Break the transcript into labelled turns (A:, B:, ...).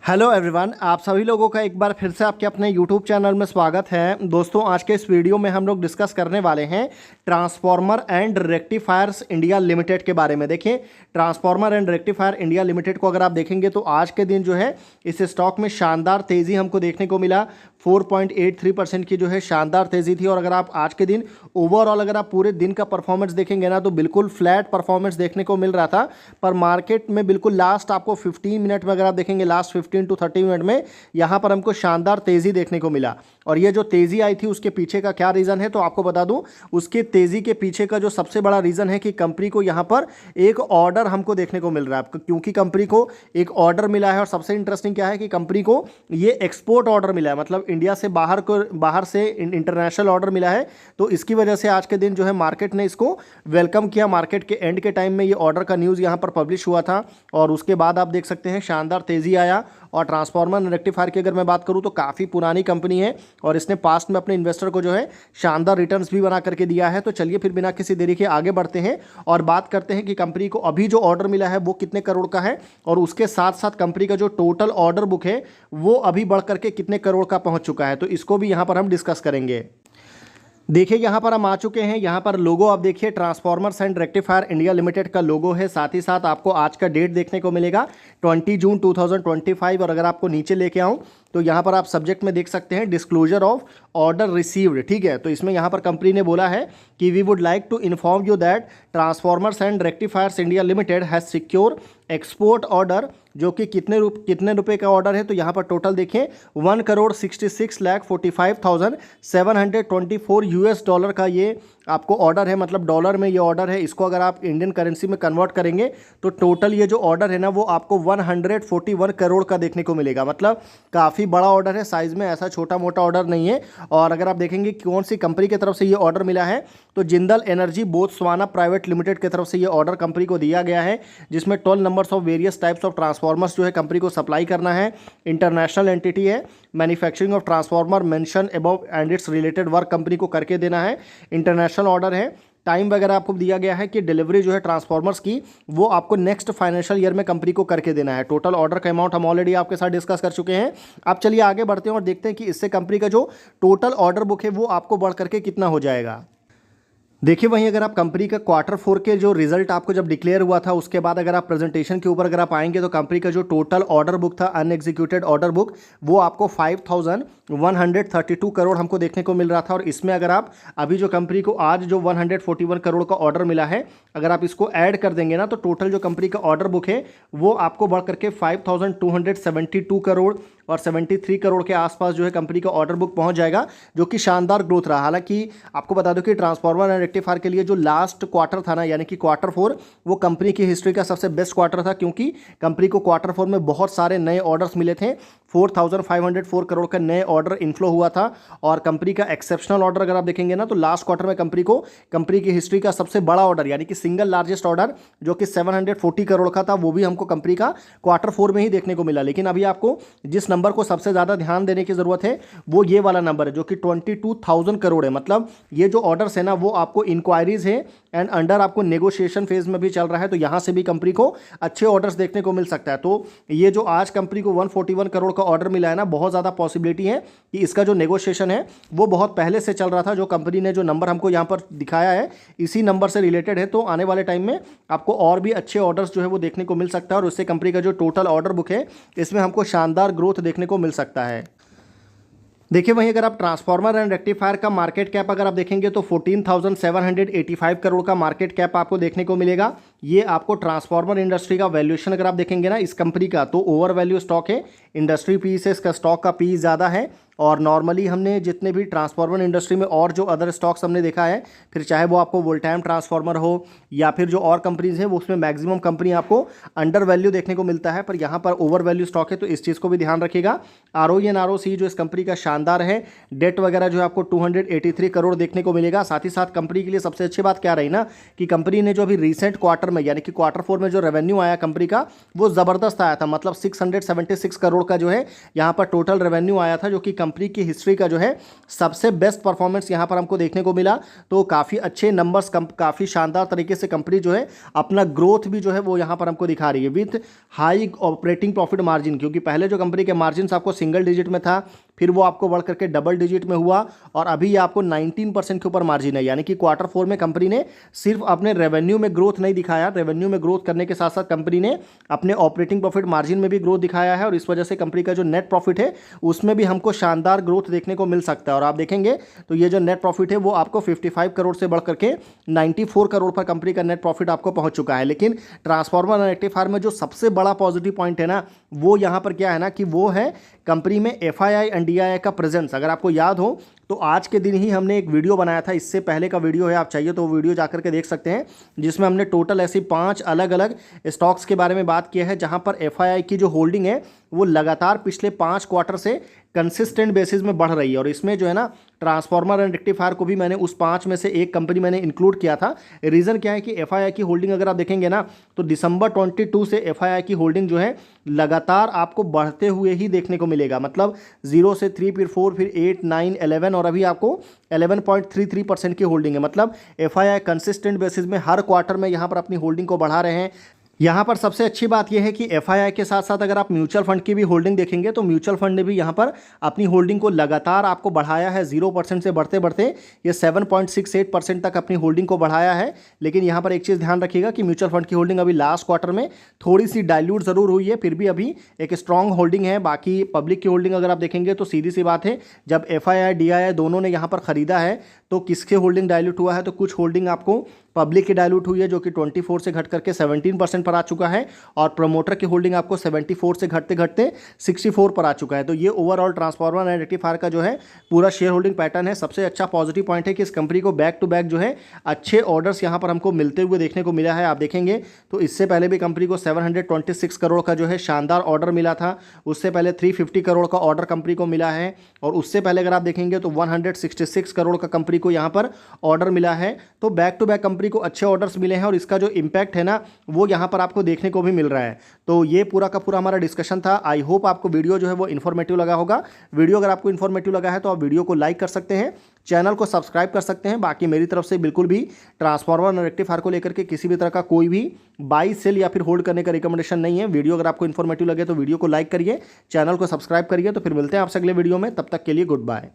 A: Hello everyone, आप सभी लोगों का एक बार फिर से आपके अपने यूट्यूब चैनल में स्वागत है। दोस्तों, आज के इस वीडियो में हम लोग डिस्कस करने वाले हैं transformer and Rectifiers India limited के बारे में। देखिए, transformer and rectifier India limited को अगर आप देखेंगे तो आज के दिन जो है इस स्टॉक में शानदार तेज़ी हमको देखने को मिला। 4.83% की जो है शानदार तेज़ी थी। और अगर आप आज के दिन ओवरऑल अगर आप पूरे दिन का परफॉर्मेंस देखेंगे ना तो बिल्कुल फ्लैट परफॉर्मेंस देखने को मिल रहा था। पर मार्केट में बिल्कुल लास्ट आपको 15 मिनट में अगर आप देखेंगे, लास्ट 15 टू 30 मिनट में यहाँ पर हमको शानदार तेज़ी देखने को मिला। और ये जो तेज़ी आई थी उसके पीछे का क्या रीज़न है तो आपको बता दूं, उसके तेज़ी के पीछे का जो सबसे बड़ा रीज़न है कि कंपनी को यहाँ पर एक ऑर्डर हमको देखने को मिल रहा है। क्योंकि कंपनी को एक ऑर्डर मिला है और सबसे इंटरेस्टिंग क्या है कि कंपनी को ये एक्सपोर्ट ऑर्डर मिला है, मतलब इंडिया से बाहर से इंटरनेशनल ऑर्डर मिला है। तो इसकी वजह से आज के दिन जो है मार्केट ने इसको वेलकम किया। मार्केट के एंड के टाइम में ये ऑर्डर का न्यूज़ यहाँ पर पब्लिश हुआ था और उसके बाद आप देख सकते हैं शानदार तेज़ी आया। और ट्रांसफार्मर एंड रेक्टिफायर की अगर मैं बात करूं तो काफ़ी पुरानी कंपनी है और इसने पास्ट में अपने इन्वेस्टर को जो है शानदार रिटर्न्स भी बना करके दिया है। तो चलिए फिर बिना किसी देरी के आगे बढ़ते हैं और बात करते हैं कि कंपनी को अभी जो ऑर्डर मिला है वो कितने करोड़ का है और उसके साथ साथ कंपनी का जो टोटल ऑर्डर बुक है वो अभी बढ़ करके कितने करोड़ का पहुंच चुका है। तो इसको भी यहाँ पर हम डिस्कस करेंगे। देखिए, यहाँ पर हम आ चुके हैं। यहाँ पर लोगो आप देखिए, transformers and rectifier India limited का लोगो है। साथ ही साथ आपको आज का डेट देखने को मिलेगा 20 जून 2025। और अगर आपको नीचे लेके आऊँ तो यहाँ पर आप सब्जेक्ट में देख सकते हैं डिस्क्लोजर ऑफ ऑर्डर रिसीव्ड। ठीक है, तो इसमें यहाँ पर कंपनी ने बोला है कि we would like to inform you that Transformers and Rectifiers India Limited has secure export order, जो कि कितने रुपए का ऑर्डर है तो यहाँ पर टोटल देखें 1,66,45,724 यूएस डॉलर का ये आपको ऑर्डर है। मतलब डॉलर में ये ऑर्डर है। इसको अगर आप इंडियन करेंसी में कन्वर्ट करेंगे तो टोटल ये जो ऑर्डर है ना वो आपको 141 करोड़ का देखने को मिलेगा। मतलब काफ़ी बड़ा ऑर्डर है, साइज़ में ऐसा छोटा मोटा ऑर्डर नहीं है। और अगर आप देखेंगे कौन सी कंपनी की तरफ से ये ऑर्डर मिला है तो Jindal energy Botswana private limited की तरफ से ये ऑर्डर कंपनी को दिया गया है, जिसमें 12 numbers of various types of transformers जो है कंपनी को सप्लाई करना है। इंटरनेशनल एंटिटी है। Manufacturing of transformer mention above and it's related work company को करके देना है। इंटरनेशनल ऑर्डर है। टाइम वगैरह आपको दिया गया है कि डिलीवरी जो है ट्रांसफार्मर्स की वो आपको नेक्स्ट फाइनेंशियल ईयर में कंपनी को करके देना है। टोटल ऑर्डर का अमाउंट हम ऑलरेडी आपके साथ डिस्कस कर चुके हैं। अब चलिए आगे बढ़ते हैं और देखते हैं कि इससे कंपनी का जो टोटल ऑर्डर बुक है वो आपको बढ़ करके कितना हो जाएगा। देखिए, वहीं अगर आप कंपनी का Q4 के जो रिजल्ट आपको जब डिक्लेयर हुआ था उसके बाद अगर आप प्रेजेंटेशन के ऊपर अगर आप आएंगे तो कंपनी का जो टोटल ऑर्डर बुक था, अनएग्जीक्यूटेड ऑर्डर बुक, वो आपको 5,132 करोड़ हमको देखने को मिल रहा था। और इसमें अगर आप अभी जो कंपनी को आज जो 141 करोड़ का ऑर्डर मिला है, अगर आप इसको ऐड कर देंगे ना तो टोटल जो कंपनी का ऑर्डर बुक है वो आपको बढ़ करके 5,272 करोड़ और 73 करोड़ के आसपास जो है कंपनी का ऑर्डर बुक पहुंच जाएगा, जो कि शानदार ग्रोथ रहा। हालांकि आपको बता दो कि ट्रांसफार्मर एंड रेक्टिफायर के लिए जो लास्ट क्वार्टर था ना, यानी कि Q4, वो कंपनी की हिस्ट्री का सबसे बेस्ट क्वार्टर था, क्योंकि कंपनी को Q4 में बहुत सारे नए ऑर्डर्स मिले थे। 4,504 करोड़ का नए ऑर्डर इनफ्लो हुआ था। और कंपनी का एक्सेप्शनल ऑर्डर अगर आप देखेंगे ना तो लास्ट क्वार्टर में कंपनी की हिस्ट्री का सबसे बड़ा ऑर्डर यानी कि सिंगल लार्जेस्ट ऑर्डर जो कि 740 करोड़ का था, वो भी हमको कंपनी का Q4 में ही देखने को मिला। लेकिन अभी आपको जिस नंबर को सबसे ज़्यादा ध्यान देने की ज़रूरत है वो ये वाला नंबर है, जो कि 22,000 करोड़ है। मतलब ये जो ऑर्डर्स है ना वो आपको इंक्वायरीज है एंड अंडर आपको नेगोशिएशन फेज में भी चल रहा है। तो यहाँ से भी कंपनी को अच्छे ऑर्डर्स देखने को मिल सकता है। तो ये जो आज कंपनी को 141 करोड़ का ऑर्डर मिला है ना, बहुत ज़्यादा पॉसिबिलिटी है कि इसका जो नेगोशिएशन है वो बहुत पहले से चल रहा था। जो कंपनी ने जो नंबर हमको यहाँ पर दिखाया है इसी नंबर से रिलेटेड है। तो आने वाले टाइम में आपको और भी अच्छे ऑर्डर्स जो है वो देखने को मिल सकता है और उससे कंपनी का जो टोटल ऑर्डर बुक है इसमें हमको शानदार ग्रोथ देखने को मिल सकता है। देखिए, वहीं अगर आप ट्रांसफार्मर एंड रेक्टिफायर का मार्केट कैप अगर आप देखेंगे तो 14,785 करोड़ का मार्केट कैप आपको देखने को मिलेगा। ये आपको ट्रांसफार्मर इंडस्ट्री का वैल्यूएशन अगर आप देखेंगे ना इस कंपनी का तो ओवर वैल्यू स्टॉक है। इंडस्ट्री पी से इसका स्टॉक का पी ज़्यादा है। और नॉर्मली हमने जितने भी ट्रांसफार्मर इंडस्ट्री में और जो अदर स्टॉक्स हमने देखा है, फिर चाहे वो आपको वोल्टाइम ट्रांसफार्मर हो या फिर जो और कंपनीज हैं, वो उसमें मैक्सिमम कंपनी आपको अंडर वैल्यू देखने को मिलता है। पर यहाँ पर ओवर वैल्यू स्टॉक है तो इस चीज़ को भी ध्यान रखिएगा। ROE एंड ROC जो इस कंपनी का शानदार है। डेट वगैरह जो है आपको 283 करोड़ देखने को मिलेगा। साथ ही साथ कंपनी के लिए सबसे अच्छी बात क्या रही ना कि कंपनी ने जो अभी रिसेंट क्वार्टर में यानी कि Q4 में जो रेवेन्यू आया कंपनी का वो ज़बरदस्त आया था। मतलब 676 करोड़ का जो है यहाँ पर टोटल रेवेन्यू आया था, जो कि कंपनी की हिस्ट्री का जो है सबसे बेस्ट परफॉर्मेंस यहाँ पर हमको देखने को मिला। तो काफ़ी अच्छे नंबर्स, काफ़ी शानदार तरीके से कंपनी जो है अपना ग्रोथ भी जो है वो यहाँ पर हमको दिखा रही है with high operating profit margin. क्योंकि पहले जो कंपनी के मार्जिन आपको सिंगल डिजिट में था, फिर वो आपको बढ़ करके डबल डिजिट में हुआ और अभी ये आपको 19% के ऊपर मार्जिन है। यानी कि क्वार्टर 4 में कंपनी ने सिर्फ अपने रेवेन्यू में ग्रोथ नहीं दिखाया, रेवेन्यू में ग्रोथ करने के साथ साथ कंपनी ने अपने ऑपरेटिंग प्रॉफिट मार्जिन में भी ग्रोथ दिखाया है और इस वजह से कंपनी का जो नेट प्रॉफिट है उसमें भी हमको शानदार ग्रोथ देखने को मिल सकता है। और आप देखेंगे तो ये जो नेट प्रॉफिट है वो आपको 55 करोड़ से बढ़ करके 94 करोड़ पर कंपनी का नेट प्रॉफिट आपको पहुंच चुका है। लेकिन ट्रांसफार्मर और रेक्टिफायर में जो सबसे बड़ा पॉजिटिव पॉइंट है ना, वो यहाँ पर क्या है ना कि वो है कंपनी में FII एंड DII का प्रेजेंस। अगर आपको याद हो तो आज के दिन ही हमने एक वीडियो बनाया था, इससे पहले का वीडियो है, आप चाहिए तो वो वीडियो जाकर के देख सकते हैं, जिसमें हमने टोटल ऐसी 5 अलग अलग स्टॉक्स के बारे में बात किया है जहां पर FII की जो होल्डिंग है वो लगातार पिछले 5 क्वार्टर से कंसिस्टेंट बेसिस में बढ़ रही है। और इसमें जो है ना ट्रांसफार्मर एंड रेक्टिफायर को भी मैंने उस 5 में से एक कंपनी मैंने इंक्लूड किया था। रीज़न क्या है कि FII की होल्डिंग अगर आप देखेंगे ना तो दिसंबर 22 से FII की होल्डिंग जो है लगातार आपको बढ़ते हुए ही देखने को मिलेगा। मतलब 0 से 3, फिर 4, फिर 8, 9, 11 और अभी आपको 11.33% की होल्डिंग है। मतलब FII कंसिस्टेंट बेसिस में हर क्वार्टर में यहाँ पर अपनी होल्डिंग को बढ़ा रहे हैं। यहाँ पर सबसे अच्छी बात यह है कि FII के साथ साथ अगर आप म्यूचुअल फंड की भी होल्डिंग देखेंगे तो म्यूचुअल फंड ने भी यहाँ पर अपनी होल्डिंग को लगातार आपको बढ़ाया है। 0% से बढ़ते बढ़ते ये 7.68% तक अपनी होल्डिंग को बढ़ाया है। लेकिन यहाँ पर एक चीज़ ध्यान रखिएगा कि म्यूचुअल फंड की होल्डिंग अभी लास्ट क्वार्टर में थोड़ी सी डाइल्यूट ज़रूर हुई है, फिर भी अभी एक स्ट्रॉन्ग होल्डिंग है। बाकी पब्लिक की होल्डिंग अगर आप देखेंगे तो सीधी सी बात है, जब FII DII दोनों ने यहाँ पर ख़रीदा है तो किसके होल्डिंग डाइल्यूट हुआ है, तो कुछ होल्डिंग आपको पब्लिक की डाइल्यूट हुई है जो कि 24 से घट करके 17% पर आ चुका है और प्रमोटर की होल्डिंग आपको 74 से घटते घटते 64 पर आ चुका है। तो ये ओवरऑल ट्रांसफार्मर एंड रेक्टिफायर का जो है पूरा शेयर होल्डिंग पैटर्न है। सबसे अच्छा पॉजिटिव पॉइंट है कि इस कंपनी को बैक टू बैक जो है अच्छे ऑर्डर्स यहाँ पर हमको मिलते हुए देखने को मिला है। आप देखेंगे तो इससे पहले भी कंपनी को 726 करोड़ का जो है शानदार ऑर्डर मिला था, उससे पहले 350 करोड़ का ऑर्डर कंपनी को मिला है और उससे पहले अगर आप देखेंगे तो 166 करोड़ का कंपनी को यहाँ पर ऑर्डर मिला है। तो बैक टू बैक कंपनी को अच्छे ऑर्डर्स मिले हैं और इसका जो इम्पैक्ट है ना वो यहाँ पर आपको देखने को भी मिल रहा है। तो ये पूरा का पूरा हमारा डिस्कशन था। आई होप आपको वीडियो जो है वो इन्फॉर्मेटिव लगा होगा। वीडियो अगर आपको इन्फॉर्मेटिव लगा है तो आप वीडियो को लाइक कर सकते हैं, चैनल को सब्सक्राइब कर सकते हैं। बाकी मेरी तरफ से बिल्कुल भी ट्रांसफार्मर और रेक्टिफायर को लेकर के किसी भी तरह का कोई भी बाई सेल या फिर होल्ड करने का रिकमेंडेशन नहीं है। वीडियो अगर आपको इन्फॉर्मेटिव लगे तो वीडियो को लाइक करिए, चैनल को सब्सक्राइब करिए। तो फिर मिलते हैं आपसे अगले वीडियो में, तब तक के लिए गुड बाय।